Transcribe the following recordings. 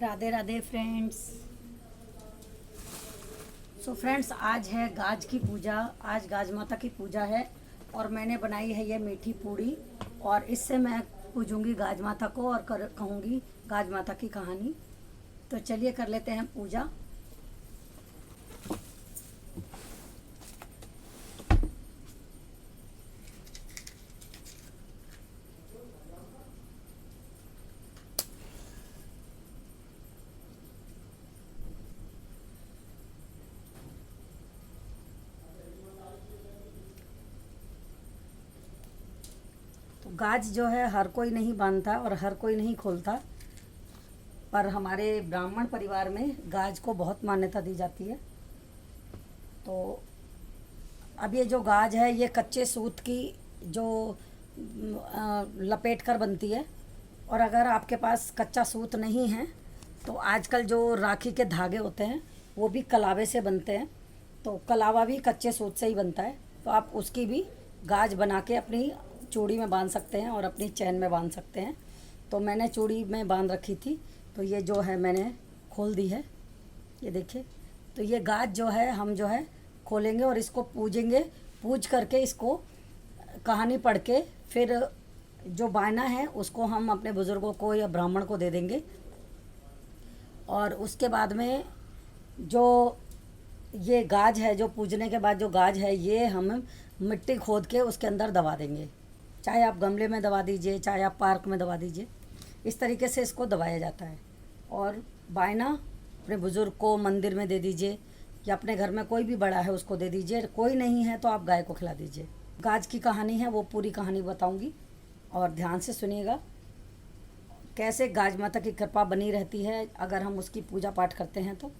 Radhe Radhe friends. Friends, आज है गाज की पूजा। आज गाज माता की पूजा है और मैंने बनाई है ये मीठी पूड़ी और इससे मैं पूजूंगी गाज माता को और कहूँगी गाज माता की कहानी। तो चलिए कर लेते हैं पूजा। तो गाज जो है हर कोई नहीं बांधता और हर कोई नहीं खोलता, पर हमारे ब्राह्मण परिवार में गाज को बहुत मान्यता दी जाती है। तो अब ये जो गाज है ये कच्चे सूत की जो लपेट कर बनती है, और अगर आपके पास कच्चा सूत नहीं है तो आजकल जो राखी के धागे होते हैं वो भी कलावे से बनते हैं। तो कलावा भी कच्चे सूत से ही बनता है, तो आप उसकी भी गाज बना के अपनी चूड़ी में बांध सकते हैं और अपनी चैन में बांध सकते हैं। तो मैंने चूड़ी में बांध रखी थी, तो ये जो है मैंने खोल दी है, ये देखिए। तो ये गाज जो है हम जो है खोलेंगे और इसको पूजेंगे। पूज करके इसको कहानी पढ़ के फिर जो बायना है उसको हम अपने बुज़ुर्गों को या ब्राह्मण को दे देंगे। और उसके बाद में जो ये गाज है, जो पूजने के बाद जो गाज है, ये हम मिट्टी खोद के उसके अंदर दबा देंगे। चाहे आप गमले में दबा दीजिए, चाहे आप पार्क में दबा दीजिए, इस तरीके से इसको दबाया जाता है। और बायना अपने बुज़ुर्ग को मंदिर में दे दीजिए या अपने घर में कोई भी बड़ा है उसको दे दीजिए। कोई नहीं है तो आप गाय को खिला दीजिए। गाज की कहानी है, वो पूरी कहानी बताऊंगी और ध्यान से सुनिएगा कैसे गाज माता की कृपा बनी रहती है अगर हम उसकी पूजा पाठ करते हैं। तो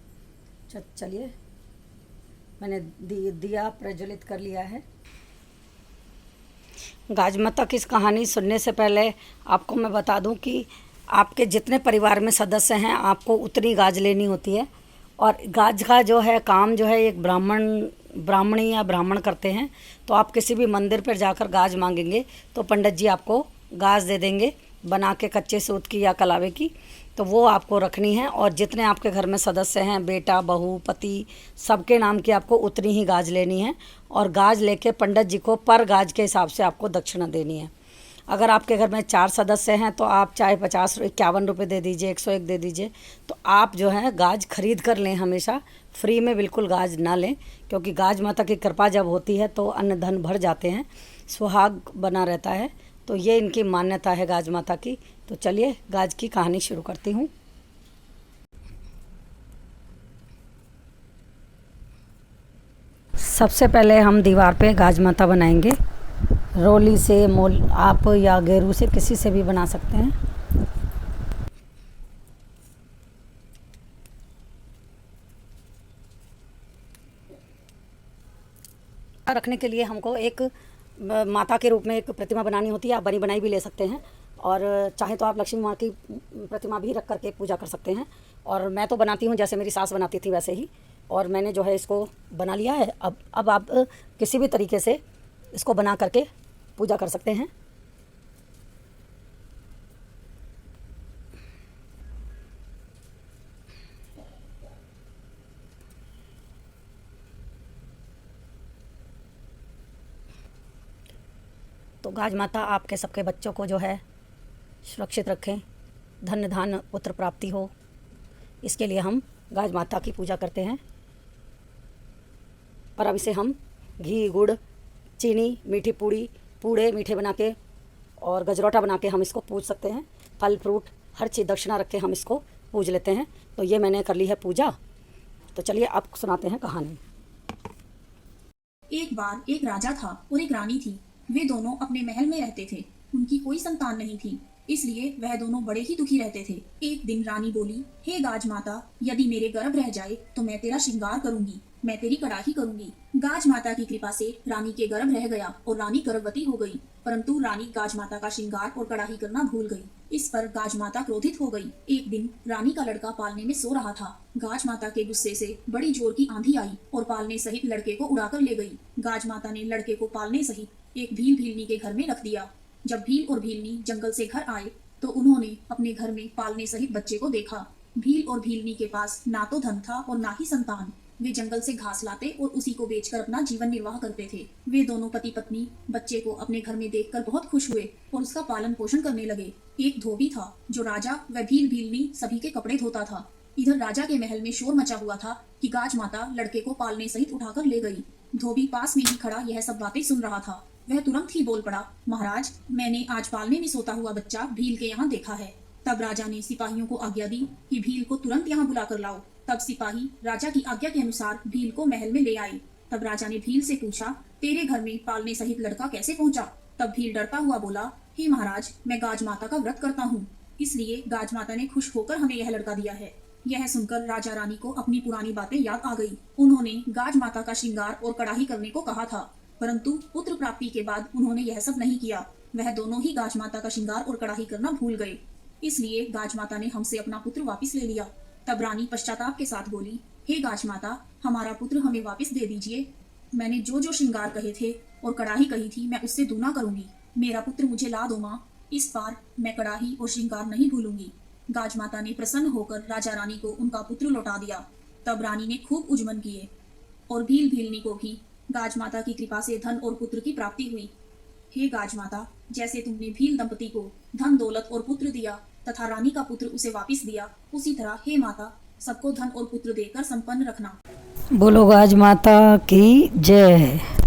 चलिए, मैंने दिया प्रज्वलित कर लिया है। गाज माता की इस कहानी सुनने से पहले आपको मैं बता दूं कि आपके जितने परिवार में सदस्य हैं आपको उतनी गाज लेनी होती है। और गाज का जो है काम जो है एक ब्राह्मणी या ब्राह्मण करते हैं। तो आप किसी भी मंदिर पर जाकर गाज मांगेंगे तो पंडित जी आपको गाज दे देंगे बना के, कच्चे सूत की या कलावे की। तो वो आपको रखनी है और जितने आपके घर में सदस्य हैं, बेटा, बहू, पति, सबके नाम की आपको उतनी ही गाज लेनी है। और गाज लेके पंडित जी को पर गाज के हिसाब से आपको दक्षिणा देनी है। अगर आपके घर में 4 सदस्य हैं तो आप चाहे 51 रुपये दे दीजिए, 101 दे दीजिए। तो आप जो है गाज खरीद कर लें, हमेशा फ्री में बिल्कुल गाज ना लें, क्योंकि गाज माता की कृपा जब होती है तो अन्न धन भर जाते हैं, सुहाग बना रहता है। तो ये इनकी मान्यता है गाज माता की। तो चलिए गाज की कहानी शुरू करती हूँ। सबसे पहले हम दीवार पे गाज माता बनाएंगे। रोली से, मोल आप या गेरू से, किसी से भी बना सकते हैं। रखने के लिए हमको एक माता के रूप में एक प्रतिमा बनानी होती है। आप बनी बनाई भी ले सकते हैं और चाहे तो आप लक्ष्मी माँ की प्रतिमा भी रख करके पूजा कर सकते हैं। और मैं तो बनाती हूँ जैसे मेरी सास बनाती थी वैसे ही, और मैंने जो है इसको बना लिया है। अब आप किसी भी तरीके से इसको बना करके पूजा कर सकते हैं। तो गाज माता आपके सबके बच्चों को जो है सुरक्षित रखें, धन्य धान्य पुत्र प्राप्ति हो, इसके लिए हम गाज माता की पूजा करते हैं। और अब इसे हम घी, गुड़, चीनी, मीठी पूड़े मीठे बना के और गजरौटा बना के हम इसको पूज सकते हैं। फल फ्रूट हर चीज़ दक्षिणा रख के हम इसको पूज लेते हैं। तो ये मैंने कर ली है पूजा। तो चलिए अब सुनाते हैं कहानी। एक बार एक राजा था और एक रानी थी। वे दोनों अपने महल में रहते थे। उनकी कोई संतान नहीं थी, इसलिए वह दोनों बड़े ही दुखी रहते थे। एक दिन रानी बोली, हे गाज माता, यदि मेरे गर्भ रह जाए तो मैं तेरा श्रृंगार करूंगी, मैं तेरी कड़ाही करूंगी। गाज माता की कृपा से रानी के गर्भ रह गया और रानी गर्भवती हो गई। परंतु रानी गाज माता का श्रृंगार और कड़ाही करना भूल गई। इस पर गाज माता क्रोधित हो गई। एक दिन रानी का लड़का पालने में सो रहा था। गाज माता के गुस्से से बड़ी जोर की आंधी आई और पालने सहित लड़के को उड़ाकर ले गई। गाज माता ने लड़के को पालने सहित एक भील भीलनी के घर में रख दिया। जब भील और भीलनी जंगल से घर आए तो उन्होंने अपने घर में पालने सहित बच्चे को देखा। भील और भीलनी के पास ना तो धन था और ना ही संतान। वे जंगल से घास लाते और उसी को बेचकर अपना जीवन निर्वाह करते थे। वे दोनों पति पत्नी बच्चे को अपने घर में देखकर बहुत खुश हुए और उसका पालन पोषण करने लगे। एक धोबी था जो राजा व भील भीलनी सभी के कपड़े धोता था। इधर राजा के महल में शोर मचा हुआ था कि गाज माता लड़के को पालने सहित उठाकर ले गई। धोबी पास में ही खड़ा यह सब बातें सुन रहा था। वह तुरंत ही बोल पड़ा, महाराज, मैंने आज पालने में सोता हुआ बच्चा भील के यहाँ देखा है। तब राजा ने सिपाहियों को आज्ञा दी कि भील को तुरंत यहाँ बुलाकर लाओ। तब सिपाही राजा की आज्ञा के अनुसार भील को महल में ले आए। तब राजा ने भील से पूछा, तेरे घर में पालने सहित लड़का कैसे पहुंचा? तब भील डरता हुआ बोला, हे महाराज, मैं गाज माता का व्रत करता हूँ, इसलिए गाज माता ने खुश होकर हमें यह लड़का दिया है। यह सुनकर राजा रानी को अपनी पुरानी बातें याद आ गई। उन्होंने गाज माता का श्रृंगार और कड़ाही करने को कहा था, परंतु पुत्र प्राप्ति के बाद उन्होंने यह सब नहीं किया। वह दोनों ही गाज माता का श्रृंगार और कड़ाही करना भूल गए। इसलिए गाज माता ने हमसे अपना पुत्र वापस ले लिया। तब रानी पश्चाताप के साथ बोली, हे गाज माता, हमारा पुत्र हमें वापस दे दीजिए। मैंने जो जो श्रृंगार कहे थे और कड़ाही कही थी, मैं उससे दूना करूंगी। मेरा पुत्र मुझे ला दो माँ, इस बार मैं कड़ाही और श्रृंगार नहीं भूलूंगी। गाज माता ने प्रसन्न होकर राजा रानी को उनका पुत्र लौटा दिया। तब रानी ने खूब उजमन किए और भील भीलनी को भी गाज माता की कृपा से धन और पुत्र की प्राप्ति हुई। हे गाज माता, जैसे तुमने भील दंपति को धन दौलत और पुत्र दिया तथा रानी का पुत्र उसे वापस दिया, उसी तरह हे माता, सबको धन और पुत्र देकर संपन्न रखना। बोलो गाज माता की जय।